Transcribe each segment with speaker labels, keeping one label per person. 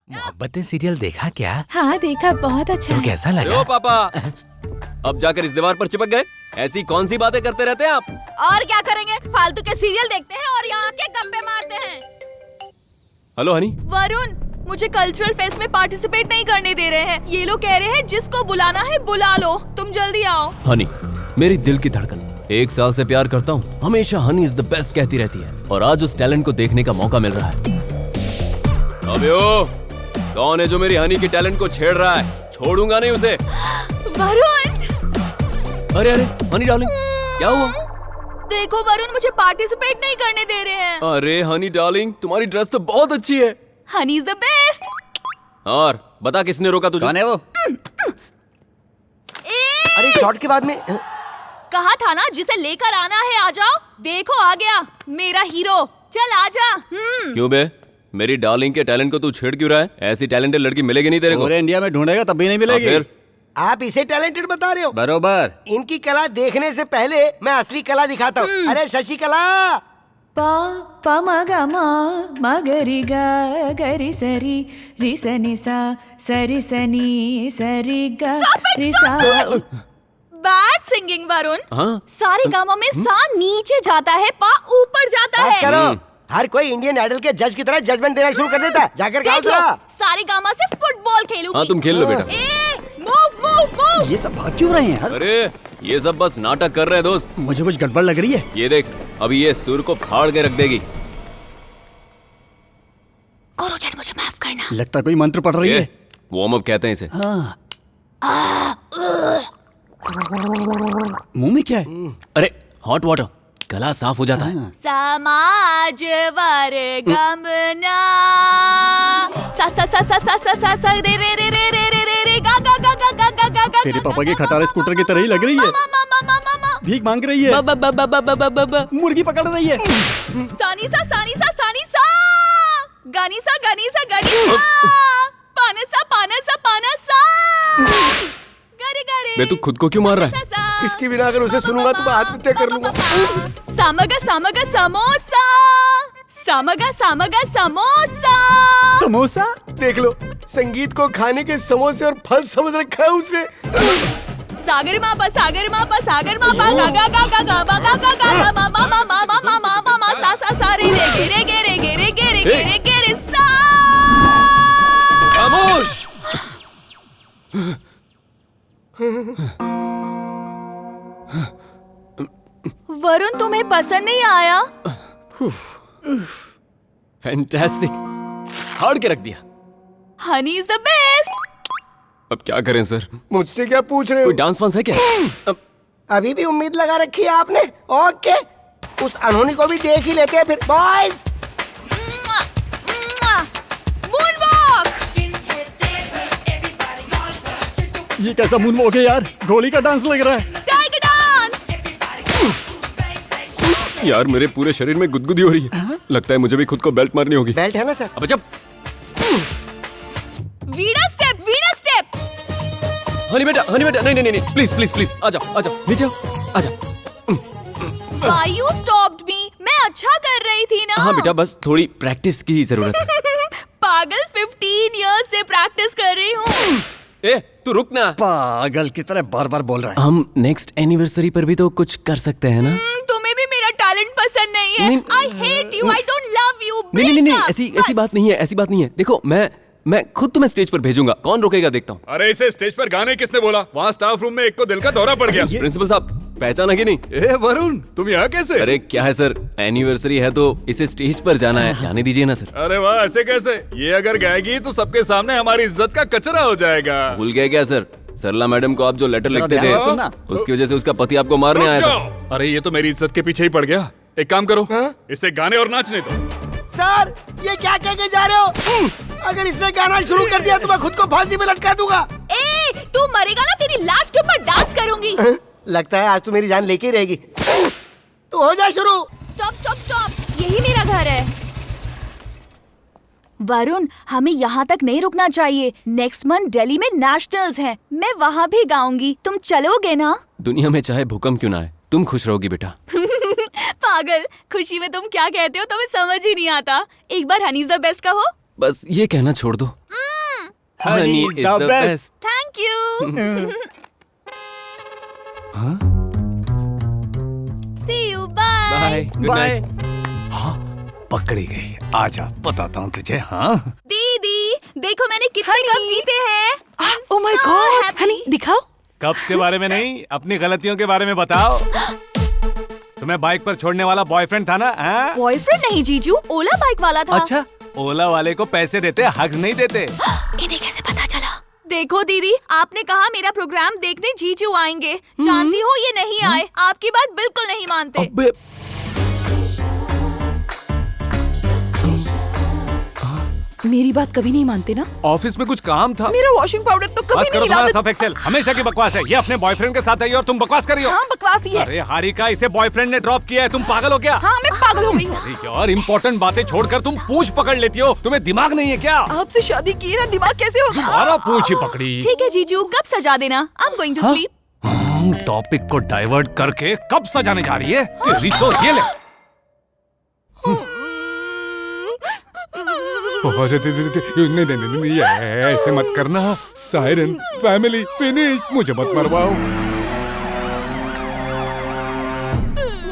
Speaker 1: Mohabbatein serial देखा क्या?
Speaker 2: हाँ देखा, बहुत अच्छा
Speaker 1: तो
Speaker 2: है।
Speaker 1: कैसा लगा?
Speaker 3: ओ पापा, अब जाकर इस दीवार पर चिपक गए? ऐसी कौन सी बातें करते रहते हैं आप?
Speaker 4: और क्या करेंगे, फालतू के सीरियल देखते हैं और यहाँ के गप्पे मारते हैं।
Speaker 3: हेलो हनी।
Speaker 5: वरुण, मुझे कल्चरल फेस्ट में पार्टिसिपेट नहीं करने दे रहे हैं। ये लोग कह रहे हैं जिसको बुलाना है बुला लो, तुम जल्दी आओ।
Speaker 3: हनी, मेरी दिल की धड़कन, 1 साल से प्यार करता हूँ, हमेशा हनी इज द बेस्ट कहती रहती है और आज उस टैलेंट को देखने का मौका मिल रहा है। अबे ओ, कौन है जो मेरी हनी के टैलेंट को छेड़ रहा है? छोड़ूंगा नहीं उसे।
Speaker 5: वरुण!
Speaker 3: अरे अरे हनी डार्लिंग, क्या हुआ?
Speaker 5: देखो वरुण, मुझे पार्टिसिपेट नहीं करने दे रहे हैं।
Speaker 3: अरे हनी डार्लिंग, तुम्हारी ड्रेस तो बहुत अच्छी है।
Speaker 5: Honey is the best.
Speaker 3: और बता किसने रोका तुझे?
Speaker 6: कौन है वो? अरे शॉट के बाद में
Speaker 5: कहा था ना, जिसे लेकर आना है आ जाओ। देखो आ गया मेरा हीरो, चल आजा।
Speaker 3: क्यों बे, मेरी डार्लिंग के टैलेंट को तू छेड़ क्यों रहा है? ऐसी टैलेंटेड लड़की मिलेगी नहीं तेरे को।
Speaker 6: पूरे इंडिया में ढूंढेगा तब भी नहीं मिलेगी।
Speaker 3: फिर
Speaker 7: आप इसे टैलेंटेड बता रहे हो?
Speaker 6: बरोबर।
Speaker 7: इनकी कला देखने से पहले मैं असली कला दिखाता हूँ। अरे शशिकला,
Speaker 2: पा पा म ग म ग रि ग ग रि स रि स नि सा स रि स नि स रि ग रि सा।
Speaker 5: Bad singing Varun.
Speaker 3: हाँ?
Speaker 5: सारे गामों में सा नीचे जाता है, पा ऊपर जाता
Speaker 7: बस
Speaker 5: है।
Speaker 7: करो। हर कोई इंडियन आइडल के जज की तरह जजमेंट देना शुरू कर देता है। जाकर गाओ
Speaker 5: देख लो,
Speaker 7: जरा।
Speaker 5: सारे गामा से फुटबॉल खेलूंगी।
Speaker 3: हाँ तुम खेल लो बेटा।
Speaker 5: Move move move.
Speaker 6: ये सब भाग क्यों रहे हैं यार?
Speaker 3: अरे ये सब बस नाटक कर रहे हैं दोस्त।
Speaker 6: मुझे कुछ गड़बड़ लग रही है।
Speaker 3: ये देख, अभी ये सुर को फाड़ के रख देगी।
Speaker 5: गुरुजन मुझे माफ करना।
Speaker 6: लगता कोई मंत्र पढ़ रही है।
Speaker 3: वार्म अप कहते हैं इसे।
Speaker 6: हाँ। मुंह में क्या है?
Speaker 3: अरे हॉट वाटर, गला साफ हो जाता है।
Speaker 5: समाज वर्गमना सा सा सा सा सा सा सा सा रे रे रे रे रे रे रे रे गा गा गा गा गा गा गा गा।
Speaker 6: तेरे पापा के खटारे स्कूटर की तरह ही लग रही है। भीख मांग रही है। मुर्गी पकड़ रही है।
Speaker 5: सानी सा सानी सा सानी सा गानी सा गानी सा गानी सा पाना सा पाना सा पाना सा गरे गरे।
Speaker 3: बे तू खुद को क्यों मार रहा है?
Speaker 7: इसके बिना अगर उसे सुनूंगा तो मैं आत्महत्या कर लूंगा।
Speaker 5: सामगा सामगा समोसा सामगा सामगा समोसा।
Speaker 6: समोसा?
Speaker 7: देख लो, संगीत को खाने के समोसे और फल समझ रखा है उसने।
Speaker 5: सागर मापा सागर मापा सागर मापा गा गा गा गा गा गा गा गा गा मा मा मा मा मा मा मा मा मा सा सा सा रे रे गे गे रे गे रे गे रे गे रे गे रे सा।
Speaker 3: खामोश।
Speaker 5: वरुण, तुम्हें पसंद नहीं आया?
Speaker 3: फैंटास्टिक, फाड़ के रख दिया।
Speaker 5: Honey is the best.
Speaker 3: अब क्या करें सर?
Speaker 7: मुझसे क्या पूछ रहे हो?
Speaker 3: कोई डांस वांस है क्या?
Speaker 7: अभी भी उम्मीद लगा रखी है आपने? ओके, उस अनहोनी को भी देख ही लेते हैं फिर। बॉयज,
Speaker 6: ये कैसा मूनवॉक है यार? गोली का डांस लग रहा है।
Speaker 5: Tiger dance.
Speaker 3: यार मेरे पूरे शरीर में गुदगुदी हो रही है। लगता है मुझे भी खुद को बेल्ट मारनी होगी।
Speaker 7: बेल्ट है ना सर?
Speaker 3: अब जब
Speaker 5: वीणा स्टेप वीणा स्टेप।
Speaker 3: हनी बेटा नहीं नहीं नहीं प्लीज प्लीज प्लीज आ जाओ नीचे आओ, आ जाओ।
Speaker 5: Why you stopped me? मैं अच्छा कर रही थी ना।
Speaker 3: हाँ बेटा, बस थोड़ी प्रैक्टिस की जरूरत है।
Speaker 5: पागल, 15 इयर्स से प्रैक्टिस कर रही हूँ।
Speaker 3: ए तू रुक ना।
Speaker 6: पागल की तरह बार बार बोल रहा है।
Speaker 3: हम नेक्स्ट एनिवर्सरी पर भी तो कुछ कर सकते हैं ना?
Speaker 5: तुम्हें भी मेरा टैलेंट पसंद नहीं है। I hate you, I don't love you.
Speaker 3: नहीं ऐसी बात नहीं है। देखो मैं खुद तुम्हें स्टेज पर भेजूंगा। कौन रोकेगा देखता हूँ।
Speaker 8: अरे इसे स्टेज पर गाने किसने बोला? वहाँ स्टाफ रूम में एक को दिल का दौरा पड़ गया।
Speaker 3: प्रिंसिपल साहब, पहचाना कि नहीं?
Speaker 8: ए वरुण, तुम यहाँ कैसे?
Speaker 3: अरे क्या है सर, एनिवर्सरी है तो इसे स्टेज पर जाना है, जाने दीजिए ना सर।
Speaker 8: अरे वाह, ऐसे कैसे? ये अगर गाएगी तो सबके सामने हमारी इज्जत का कचरा हो जाएगा।
Speaker 3: भूल गए क्या सर? सरला मैडम को आप जो लेटर लिखते थे, उसकी वजह से उसका पति आपको मारने आया था।
Speaker 8: अरे ये तो मेरी इज्जत के पीछे ही पड़ गया। एक काम करो, इसे गाने और नाचने दो।
Speaker 7: सर, ये क्या कह के जा रहे हो? अगर इसने गाना शुरू कर दिया तो मैं खुद को फांसी में लटका दूंगा।
Speaker 5: ए, तू मरेगा ना, तेरी लाश के ऊपर डांस करूंगी।
Speaker 7: लगता है आज तो मेरी जान लेके ही रहेगी। तो हो जाए शुरू।
Speaker 5: स्टॉप स्टॉप स्टॉप, यही मेरा घर है। वरुण, हमें यहाँ तक नहीं रुकना चाहिए। नेक्स्ट मंथ दिल्ली में नेशनल्स हैं, मैं वहाँ भी गाऊंगी। तुम चलोगे ना?
Speaker 3: दुनिया में चाहे भूकंप क्यों ना आए, तुम खुश रहोगी बेटा।
Speaker 5: पागल, खुशी में तुम क्या कहते हो तुम्हें समझ ही नहीं आता। एक बार हनी इज द बेस्ट कहो।
Speaker 3: बस ये कहना छोड़ दो। Honey is the best.
Speaker 5: Thank you. See you, bye.
Speaker 3: Bye, good
Speaker 6: bye.
Speaker 3: Night.
Speaker 8: पकड़ी गई। आजा बताता हूँ तुझे। हाँ
Speaker 5: दीदी देखो मैंने कितने कप जीते हैं।
Speaker 2: ओह माय गॉड हनी दिखाओ।
Speaker 8: कप्स के बारे में नहीं, अपनी गलतियों के बारे में बताओ। तुम्हें बाइक पर छोड़ने वाला बॉयफ्रेंड था ना? हाँ?
Speaker 5: बॉयफ्रेंड नहीं जीजू, ओला बाइक वाला था।
Speaker 8: अच्छा, ओला वाले को पैसे देते, हग नहीं देते।
Speaker 2: इन्हें कैसे पता चला?
Speaker 5: देखो दीदी, आपने कहा मेरा प्रोग्राम देखने जीजू आएंगे। जानती हो ये नहीं आए, आपकी बात बिल्कुल नहीं मानते।
Speaker 3: अबे
Speaker 2: मेरी बात कभी नहीं मानते ना?
Speaker 8: ऑफिस में कुछ काम था।
Speaker 2: मेरा वॉशिंग पाउडर तो कभी
Speaker 8: बस
Speaker 2: नहीं
Speaker 8: करो
Speaker 2: हिला
Speaker 8: तुम्हारा
Speaker 2: देते।
Speaker 8: सब एक्सेल, हमेशा की बकवास है। ये अपने बॉयफ्रेंड के साथ आई और तुम बकवास कर रही हो।
Speaker 2: हाँ बकवास ही है।
Speaker 8: अरे हारिका, इसे बॉयफ्रेंड ने ड्रॉप किया है, तुम पागल हो क्या?
Speaker 2: हाँ मैं पागल हो गई।
Speaker 8: अरे यार, इम्पोर्टेंट बातें छोड़कर तुम पूंछ पकड़ लेती हो। तुम्हें दिमाग नहीं है क्या?
Speaker 2: आपसे शादी की ना, दिमाग कैसे होगा?
Speaker 8: तुम्हारा पूंछ ही पकड़ी।
Speaker 5: ठीक है जीजू, कब सजा देना। I am going to sleep.
Speaker 8: Topic को डाइवर्ट करके कब सजाने जा रही है? तेरी तो ये ले। नहीं, ऐसे मत करना। Siren, family, finish. मुझे मत मरवाओ।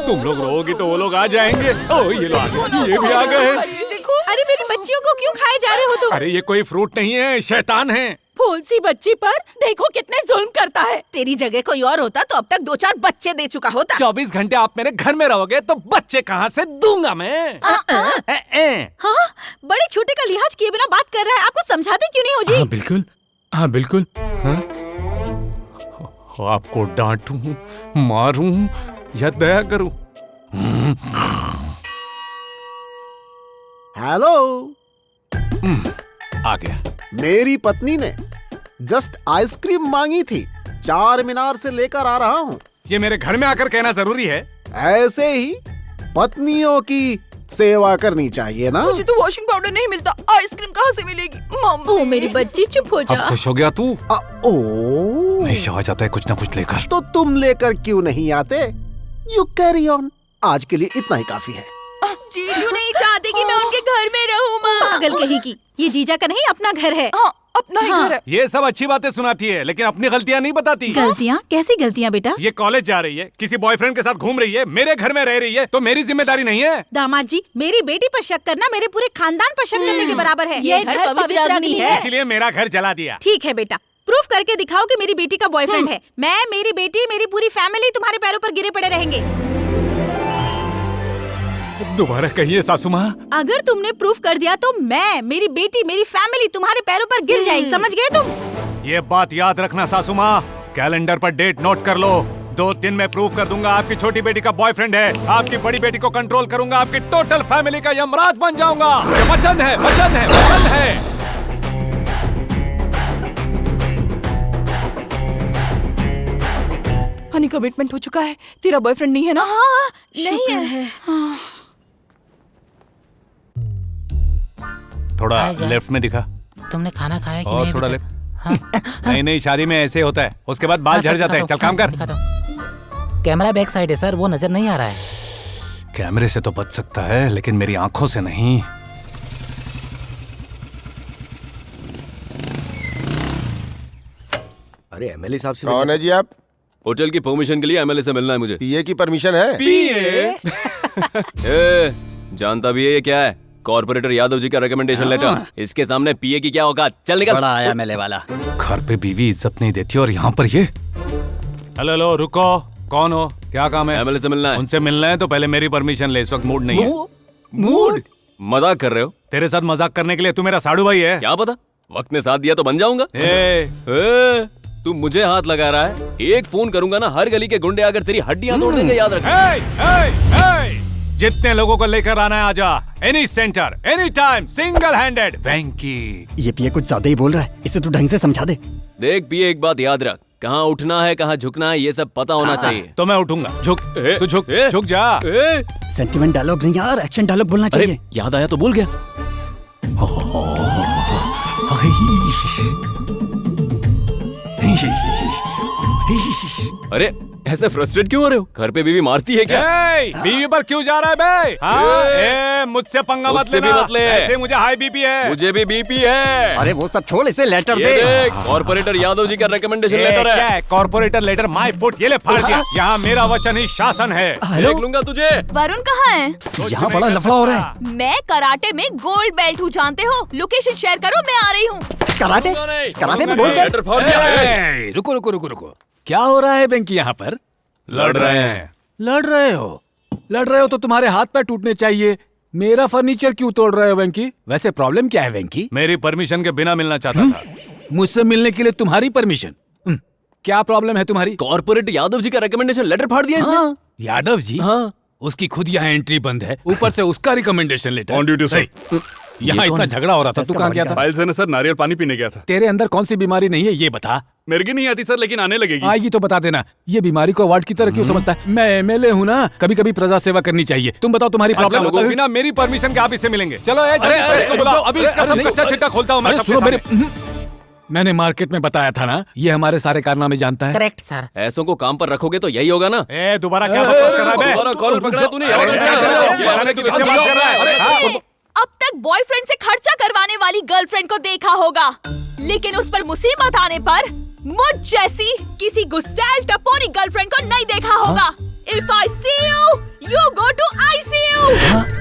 Speaker 8: तुम लोग रोओगी तो वो लोग आ जाएंगे। ओ ये लोग आ गए, ये भी आ गए।
Speaker 2: देखो, अरे मेरी बच्चियों को क्यों खाए जा रहे हो तुम?
Speaker 8: अरे ये कोई फ्रूट नहीं है, शैतान है।
Speaker 9: फूल सी बच्ची पर देखो कितने जुल्म करता है। तेरी जगह कोई और होता तो अब तक 2-4 बच्चे दे चुका होता।
Speaker 8: 24 घंटे आप मेरे घर में रहोगे तो बच्चे कहाँ से दूंगा मैं?
Speaker 9: हाँ, बड़े छोटे का लिहाज किए बिना बात कर रहा है। आपको समझाते क्यों नहीं हो जी?
Speaker 8: हाँ बिल्कुल, हाँ बिल्कुल। हाँ? आपको डांटूं, मारूं या दया करूं?
Speaker 7: हेलो,
Speaker 8: आ गया।
Speaker 7: मेरी पत्नी ने जस्ट आइसक्रीम मांगी थी, 4 मीनार से लेकर आ रहा हूँ।
Speaker 8: ये मेरे घर में आकर कहना जरूरी है?
Speaker 7: ऐसे ही पत्नियों की सेवा करनी चाहिए ना।
Speaker 2: मुझे तो वॉशिंग पाउडर नहीं मिलता, आइसक्रीम कहाँ से मिलेगी?
Speaker 9: ओ मेरी बच्ची चुप हो
Speaker 8: अब
Speaker 9: जा।
Speaker 8: खुश हो गया तू?
Speaker 7: ओ,
Speaker 8: हमेशा आ जाता है कुछ ना कुछ लेकर।
Speaker 7: तो तुम लेकर क्यों नहीं आते? You carry on. आज के लिए इतना ही काफी है।
Speaker 5: जीजू नहीं चाहते कि मैं उनके घर में रहूं माँ।
Speaker 9: पागल कहीं की, ये जीजा का नहीं अपना घर है।
Speaker 2: हाँ अपना ही घर है।
Speaker 8: ये सब अच्छी बातें सुनाती है लेकिन अपनी गलतियाँ नहीं बताती।
Speaker 9: गलतियाँ? कैसी गलतियाँ बेटा?
Speaker 8: ये कॉलेज जा रही है, किसी बॉयफ्रेंड के साथ घूम रही है, मेरे घर में रह रही है, तो मेरी जिम्मेदारी नहीं है?
Speaker 9: दामाद जी, मेरी बेटी पर शक करना मेरे पूरे खानदान पर शक करने के बराबर है। ये घर पवित्र अग्नि है।
Speaker 8: इसीलिए मेरा घर जला दिया।
Speaker 9: ठीक है बेटा, प्रूफ करके दिखाओ कि मेरी बेटी का बॉयफ्रेंड है। मैं, मेरी बेटी, मेरी पूरी फैमिली तुम्हारे पैरों पर गिरे पड़े रहेंगे।
Speaker 8: दोबारा कहिए सासू माँ।
Speaker 9: अगर तुमने प्रूफ कर दिया तो मैं, मेरी बेटी, मेरी फैमिली तुम्हारे पैरों पर गिर जाएगी। समझ गए तुम?
Speaker 8: ये बात याद रखना सासू माँ। कैलेंडर पर डेट नोट कर लो। 2 दिन में प्रूफ कर दूंगा आपकी छोटी बेटी का बॉयफ्रेंड है। आपकी बड़ी बेटी को कंट्रोल करूंगा, आपकी टोटल फैमिली का यमराज बन जाऊंगा। ये वचन है, वचन है, वचन है।
Speaker 2: हनी कमिटमेंट हो चुका है, तेरा बॉयफ्रेंड नहीं है ना?
Speaker 5: हाँ नहीं है।
Speaker 8: थोड़ा
Speaker 1: आ जा।
Speaker 8: लेफ्ट में दिखा
Speaker 1: तुमने खाना खाया कि
Speaker 8: और
Speaker 1: नहीं
Speaker 8: थोड़ा
Speaker 1: अभी
Speaker 8: लेफ्ट।
Speaker 1: तक? हाँ।
Speaker 8: नहीं नहीं, शादी में ऐसे होता है, उसके बाद बाल
Speaker 1: हाँ,
Speaker 8: झड़
Speaker 1: सर,
Speaker 8: जाते हैं।
Speaker 1: दिखा
Speaker 8: चल
Speaker 1: दो,
Speaker 8: काम कर।
Speaker 1: दिखा दो। कैमरा बैक साइड है सर, वो नजर नहीं आ रहा है।
Speaker 8: कैमरे से तो बच सकता है लेकिन मेरी आंखों से नहीं।
Speaker 7: अरे एमएलए साहब से
Speaker 10: कौन है जी आप?
Speaker 3: होटल की परमिशन के लिए एमएलए से मिलना है मुझे।
Speaker 10: पीए की परमिशन है?
Speaker 3: ए, जानता भी है ये क्या है? कॉर्पोरेटर यादव जी का रिकमेंडेशन लेटर। इसके सामने पीए की क्या औकात? चल निकल।
Speaker 6: बड़ा आया मेले वाला।
Speaker 8: घर पे बीवी इज्जत नहीं देती और यहाँ पर ये। हेलो हेलो, रुको। कौन हो? क्या काम है?
Speaker 3: एमएलए से मिलना है।
Speaker 8: उनसे मिलना है तो पहले मेरी परमिशन ले। इस वक्त मूड नहीं है।
Speaker 3: मूड? मजाक कर रहे हो?
Speaker 8: तेरे साथ मजाक करने के लिए तू मेरा साड़ू भाई है?
Speaker 3: क्या पता, वक्त ने साथ दिया तो बन जाऊंगा। तू मुझे हाथ लगा रहा है? एक फोन करूंगा ना, हर गली के गुंडे आकर तेरी हड्डियां तोड़ देंगे, याद रख।
Speaker 8: जितने लोगों को लेकर आना है आजा। Any centre, any time, single handed. Venky,
Speaker 6: ये पिए कुछ ज्यादा ही बोल रहा है, इसे तू ढंग से समझा दे।
Speaker 3: देख पिए, एक बात याद रख, कहाँ उठना है कहाँ झुकना है ये सब पता होना चाहिए।
Speaker 8: तो मैं उठूंगा। झुक, तू झुक, झुक जा।
Speaker 6: सेंटिमेंट डायलॉग नहीं यार, एक्शन डायलॉग बोलना
Speaker 3: अरे
Speaker 6: चाहिए।
Speaker 3: याद आया तो भूल गया। अरे ऐसे फ्रस्ट्रेट क्यों हो रहे हो? घर पे बीवी मारती है क्या?
Speaker 8: बीवी पर क्यों जा रहा है बे? हाँ? मुझसे पंगा मत
Speaker 3: मुझसे भी
Speaker 8: लेना।
Speaker 3: मत ले।
Speaker 8: ऐसे मुझे हाई बीपी है।
Speaker 3: मुझे भी बीपी है।
Speaker 6: अरे वो सब छोड़, इसे लेटर
Speaker 3: ये
Speaker 6: दे।
Speaker 3: देख, कॉर्पोरेटर यादव जी का रिकमेंडेशन लेटर
Speaker 8: क्या
Speaker 3: है।
Speaker 8: है? कॉर्पोरेटर लेटर माय फुट, ये ले फाड़ दिया। यहाँ मेरा वचन ही शासन है।
Speaker 3: देख लूंगा तुझे।
Speaker 5: वरुण कहाँ है?
Speaker 6: यहाँ बड़ा लफड़ा हो रहा है।
Speaker 5: मैं कराटे में गोल्ड बेल्ट हूँ, जानते हो? लोकेशन शेयर करो, मैं आ रही हूँ।
Speaker 6: कराटे? कराटे में बोल
Speaker 3: लेटर फाड़ दिया है।
Speaker 10: रुको रुको रुको रुको, क्या हो रहा है वेंकी यहाँ पर?
Speaker 8: लड़ रहे हैं।
Speaker 10: लड़ रहे हो तो तुम्हारे हाथ पैर टूटने चाहिए। मेरा फर्नीचर क्यों तोड़ रहे हो वेंकी? वैसे प्रॉब्लम क्या है वेंकी?
Speaker 8: मेरी परमिशन के बिना मिलना चाहता था।
Speaker 10: मुझसे मिलने के लिए तुम्हारी परमिशन? क्या प्रॉब्लम है तुम्हारी?
Speaker 3: कॉर्पोरेटर यादव जी का रिकमेंडेशन लेटर फाड़ दिया इसने।
Speaker 10: यादव जी?
Speaker 3: हाँ।
Speaker 10: उसकी खुद यहाँ एंट्री बंद है, ऊपर से उसका recommendation letter.
Speaker 8: On duty sir.
Speaker 10: यहाँ इतना झगड़ा हो रहा था, तू कहाँ गया था?
Speaker 8: फाइल से ना सर, नारियल पानी पीने गया था।
Speaker 10: तेरे अंदर कौन सी बीमारी नहीं है ये बता।
Speaker 8: मेरे की नहीं आती सर, लेकिन आने लगेगी।
Speaker 10: आएगी तो बता देना। ये बीमारी को अवार्ड की तरह क्यों समझता है? मैं एमएलए हूँ ना, कभी कभी प्रजा सेवा करनी चाहिए। तुम बताओ तुम्हारी प्रॉब्लम।
Speaker 8: लोगों बिना मेरी परमिशन के आप इससे मिलेंगे। चलो प्रेस को बुलाओ, अभी इसका सब कच्चा चिट्ठा खोलता हूँ मैं सबके सामने।
Speaker 10: मैंने मार्केट में बताया था ना, ये हमारे सारे कारनामे जानता है।
Speaker 1: Correct sir.
Speaker 3: ऐसों को काम पर रखोगे तो यही होगा ना।
Speaker 8: दोबारा क्या बकवास कर रहा है?
Speaker 3: दोबारा कॉल पकड़ा है तूने।
Speaker 5: अब तक बॉयफ्रेंड से खर्चा करवाने वाली गर्लफ्रेंड को देखा होगा, लेकिन उस पर मुसीबत आने पर मुझ जैसी किसी गुस्सैल टपोरी गर्लफ्रेंड को नहीं देखा होगा। If I see you, you go to ICU।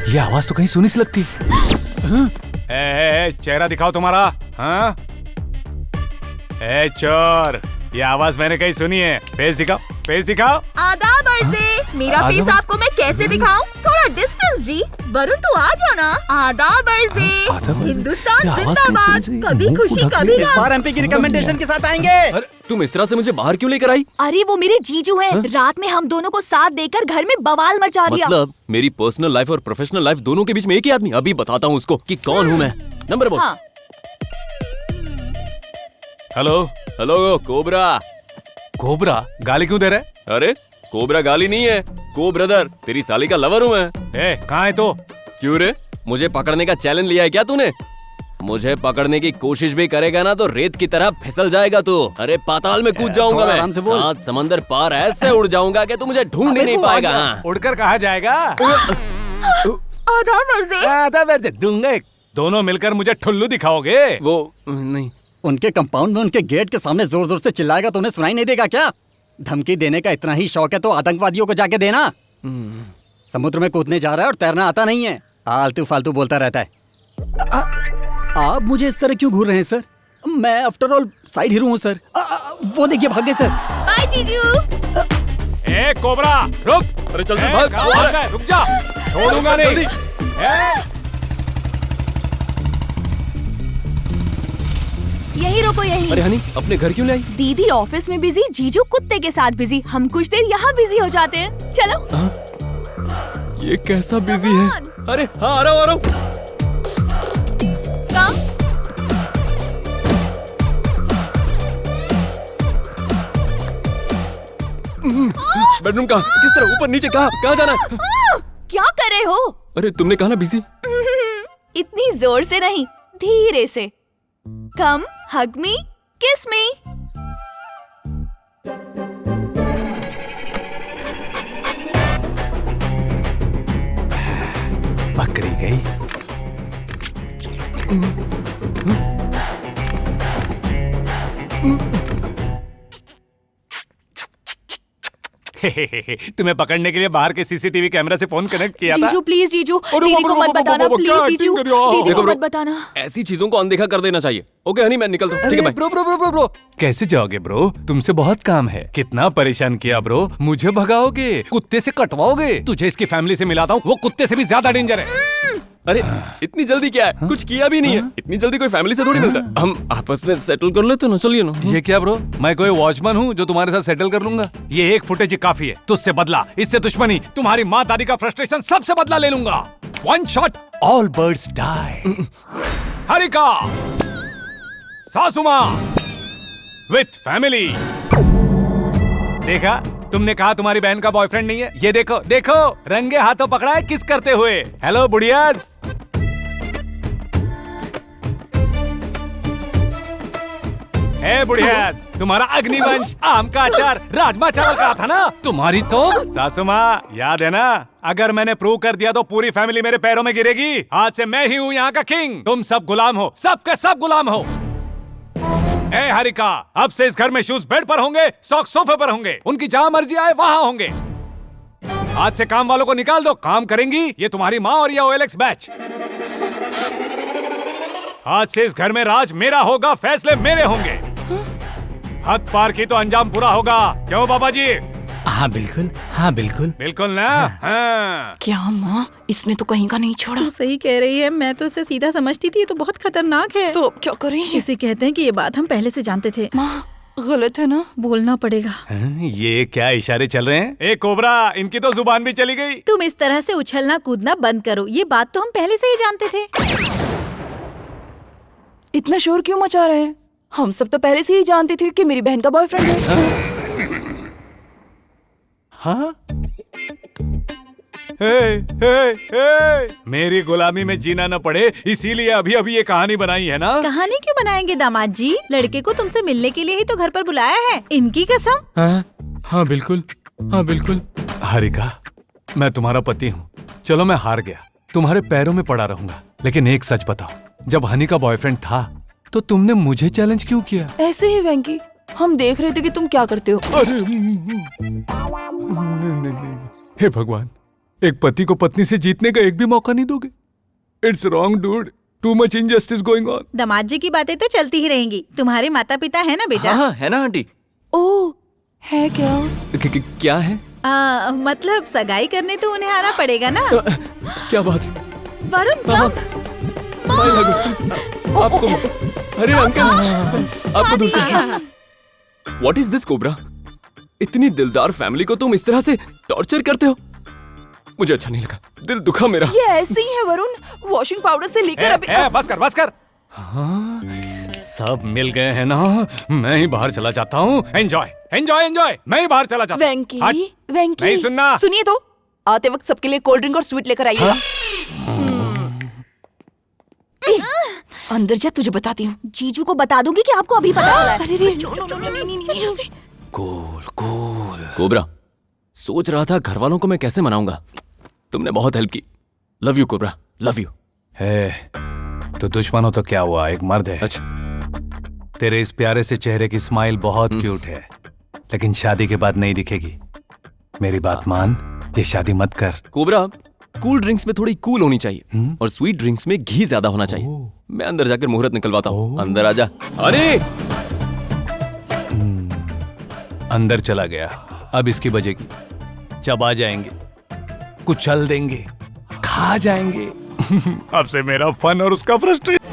Speaker 10: ये आवाज तो कहीं सुनी सी लगती है।
Speaker 8: चेहरा दिखाओ तुम्हारा। हाँ? चोर, ये आवाज मैंने कहीं सुनी है। फेस दिखाओ, फेस दिखाओ।
Speaker 5: आदाब अर्ज़े, मेरा फेस आपको मैं कैसे दिखाऊं? थोड़ा डिस्टेंस जी। वरुण तू आ जाना। आदाब अर्ज़े, हिंदुस्तान जिंदाबाद, कभी खुशी कभी
Speaker 6: इस बार एमपी की रिकमेंडेशन के साथ आएंगे।
Speaker 3: तुम इस तरह से मुझे बाहर क्यों लेकर आई?
Speaker 5: अरे वो मेरे जीजू हैं। रात में हम दोनों को साथ देकर घर में बवाल मचा दिया।
Speaker 3: मतलब मेरी पर्सनल लाइफ और प्रोफेशनल लाइफ दोनों के बीच में एक ही आदमी? अभी बताता हूँ उसको कि कौन हूँ मैं। नंबर बोल।
Speaker 5: हाँ।
Speaker 8: Hello
Speaker 3: hello cobra.
Speaker 8: कोबरा गाली क्यों दे रहे?
Speaker 3: अरे कोबरा गाली नहीं है, को ब्रदर, तेरी साली का लवर हूँ मैं।
Speaker 8: कहाँ है तो?
Speaker 3: क्यों रे, मुझे पकड़ने का चैलेंज लिया है क्या तूने? मुझे पकड़ने की कोशिश भी करेगा ना तो रेत की तरह फिसल जाएगा तू। अरे पाताल में कूद जाऊंगा मैं, 7 समंदर पार ऐसे उड़ जाऊंगा कि तू मुझे ढूंढ ही नहीं पाएगा।
Speaker 8: उड़कर कहाँ जाएगा?
Speaker 5: आधा वर्जे
Speaker 8: दूंगा। दोनों मिलकर मुझे ठुल्लू दिखाओगे?
Speaker 3: वो नहीं,
Speaker 6: उनके कंपाउंड में उनके गेट के सामने जोर जोर से चिल्लाएगा तो उन्हें सुनाई नहीं देगा क्या? धमकी देने का इतना ही शौक है तो आतंकवादियों को जाके देना। समुद्र में कूदने जा रहा है और तैरना आता नहीं है, आलतू फालतू बोलता रहता है। आप मुझे इस तरह क्यों घूर रहे हैं सर? मैं आफ्टर ऑल साइड हीरो हूँ सर। वो देखिए भाग गए सर।
Speaker 5: बाय जीजू।
Speaker 8: कोबरा रुक।
Speaker 3: अरे चल भाग।
Speaker 8: रुक जा, छोड़ूंगा नहीं।
Speaker 5: यही रुको यही।
Speaker 3: अरे हनी, अपने घर क्यों लाई?
Speaker 5: दीदी ऑफिस में बिजी, जीजू कुत्ते के साथ बिजी, हम कुछ देर यहाँ बिजी हो जाते हैं। चलो।
Speaker 3: ये कैसा बिजी है? अरे हाँ, आ रहा हूँ। बेडरूम कहाँ? किस तरह? ऊपर नीचे? कहाँ जाना?
Speaker 5: क्या कर रहे हो?
Speaker 3: अरे तुमने कहा ना बिजी।
Speaker 5: इतनी जोर से नहीं, धीरे से। कम, हग मी, किस मी।
Speaker 10: पकड़ी गई।
Speaker 8: तुम्हें पकड़ने के लिए बाहर के सीसीटीवी कैमरा से फोन कनेक्ट किया था।
Speaker 5: जीजू प्लीज, जीजू दीदी को मत बताना प्लीज। जीजू दीदी को मत बताना।
Speaker 3: ऐसी चीजों को अनदेखा कर देना चाहिए। ओके हनी, मैं निकलता हूँ। ठीक है
Speaker 8: ब्रो। कैसे जाओगे ब्रो? तुमसे बहुत काम है। कितना परेशान किया ब्रो। मुझे भगाओगे, कुत्ते से कटवाओगे। तुझे इसकी फैमिली से मिलाता हूँ, वो कुत्ते से भी ज्यादा डेंजर है।
Speaker 3: अरे इतनी जल्दी क्या है? कुछ किया भी नहीं है। इतनी जल्दी कोई फैमिली से थोड़ी मिलता है। हम आपस में सेटल कर लेते ना, चलिए ना।
Speaker 8: ये क्या ब्रो? मैं कोई वॉचमैन हूँ जो तुम्हारे साथ सेटल कर लूंगा? ये एक फुटेज ही काफी है। तुझसे बदला, इससे दुश्मनी, तुम्हारी माँ दादी का फ्रस्ट्रेशन, सबसे बदला ले लूंगा। One shot all birds die. Harika, सासुमा विथ फैमिली। देखा, तुमने कहा तुम्हारी बहन का बॉयफ्रेंड नहीं है। ये देखो देखो, रंगे हाथों पकड़ा है किस करते हुए। हेलो बुढ़ियाज। ए बुढ़िया, तुम्हारा अग्निवंश, आम का अचार, राजमा चावल का था ना? तुम्हारी तो सासू माँ याद है ना? अगर मैंने प्रूव कर दिया तो पूरी फैमिली मेरे पैरों में गिरेगी। आज से मैं ही हूँ यहाँ का किंग। तुम सब गुलाम हो, सब के सब गुलाम हो। ए हरिका, अब से इस घर में शूज बेड पर होंगे, सॉक्स सोफे पर होंगे, उनकी जहाँ मर्जी आए वहाँ होंगे। आज से काम वालों को निकाल दो, काम करेंगी ये तुम्हारी माँ और ये OLX बैच। आज से इस घर में राज मेरा होगा, फैसले मेरे होंगे। हद पार की तो अंजाम पूरा होगा। क्यों बाबा जी?
Speaker 1: हाँ बिल्कुल, हाँ बिल्कुल।
Speaker 8: बिल्कुल ना? हाँ।
Speaker 11: क्या माँ, इसने तो कहीं का नहीं छोड़ा।
Speaker 9: तू सही कह रही है, मैं तो इसे सीधा समझती थी, ये तो बहुत खतरनाक है।
Speaker 11: तो अब क्या करें?
Speaker 9: इसे कहते हैं कि ये बात हम पहले से जानते थे।
Speaker 11: माँ गलत है ना?
Speaker 9: बोलना पड़ेगा।
Speaker 8: ये क्या इशारे चल रहे हैं? ए कोबरा, इनकी तो जुबान भी चली गई।
Speaker 9: तुम इस तरह से उछलना कूदना बंद करो, ये बात तो हम पहले से ही जानते थे।
Speaker 11: इतना शोर क्यों मचा रहे हैं? हम सब तो पहले से ही जानते थे कि मेरी बहन का बॉयफ्रेंड है।
Speaker 8: हाँ? हे, मेरी गुलामी में जीना न पड़े, इसीलिए अभी अभी ये कहानी बनाई है ना?
Speaker 9: कहानी क्यों बनाएंगे दामाद जी? लड़के को तुमसे मिलने के लिए ही तो घर पर बुलाया है। इनकी कसम।
Speaker 8: हाँ बिल्कुल, हाँ बिल्कुल। हरिका, मैं तुम्हारा पति हूँ। चलो मैं हार गया, तुम्हारे पैरों में पड़ा रहूंगा। लेकिन एक सच बताओ, जब हनी का बॉयफ्रेंड था तो तुमने मुझे चैलेंज क्यों किया?
Speaker 11: ऐसे ही वेंकी, हम देख रहे थे कि तुम क्या करते हो।
Speaker 8: हे भगवान, एक पति को पत्नी से जीतने का एक भी मौका नहीं दोगे? It's wrong dude, too much injustice going on.
Speaker 9: दामाद जी की बातें तो चलती ही रहेंगी। तुम्हारे माता पिता है ना बेटा?
Speaker 3: हाँ है ना आंटी।
Speaker 11: ओह, है क्या?
Speaker 3: क्या है?
Speaker 9: मतलब सगाई करने तो उन्हें आना पड़ेगा ना।
Speaker 3: क्या बात है?
Speaker 9: वरुण कब?
Speaker 3: आपको, अरे अंकल, आपको दूसरे। What is this cobra? इतनी दिलदार फैमिली को तुम इस तरह से टॉर्चर करते हो? मुझे अच्छा नहीं लगा, दिल दुखा मेरा।
Speaker 11: ये ऐसे ही है वरुण, वॉशिंग पाउडर से लेकर अभी।
Speaker 8: बस कर, बस कर। हाँ, सब मिल गए हैं ना? मैं ही बाहर चला जाता हूँ। Enjoy, enjoy, enjoy. मैं ही बाहर चला जाता हूँ।
Speaker 11: वेंकी, वेंकी,
Speaker 8: नहीं सुनना।
Speaker 11: सुनिए तो, आते वक्त सबके लिए कोल्ड ड्रिंक और स्वीट लेकर आइए। अंदर जा, तुझे बताती हूँ।
Speaker 5: जीजू को बता दूंगी कि आपको अभी पता चला है।
Speaker 3: Cool cool. कोबरा, सोच रहा था घर वालों को मैं कैसे मनाऊंगा। तुमने बहुत हेल्प की। Love you cobra, love you.
Speaker 8: है तो दुश्मन हो तो क्या हुआ, एक मर्द है।
Speaker 3: अच्छा,
Speaker 8: तेरे इस प्यारे से चेहरे की स्माइल बहुत क्यूट है, लेकिन शादी के बाद नहीं दिखेगी। मेरी बात मान, ये शादी मत कर।
Speaker 3: कोबरा, कूल ड्रिंक्स में थोड़ी कूल होनी चाहिए और स्वीट ड्रिंक्स में घी ज्यादा होना चाहिए। मैं अंदर जाकर मुहूर्त निकलवाता हूँ। अंदर आजा। अरे
Speaker 8: अंदर चला गया, अब इसकी बजेगी। चबा जाएंगे, कुचल देंगे, खा जाएंगे। अब से मेरा फन और उसका फ्रस्ट्रेशन।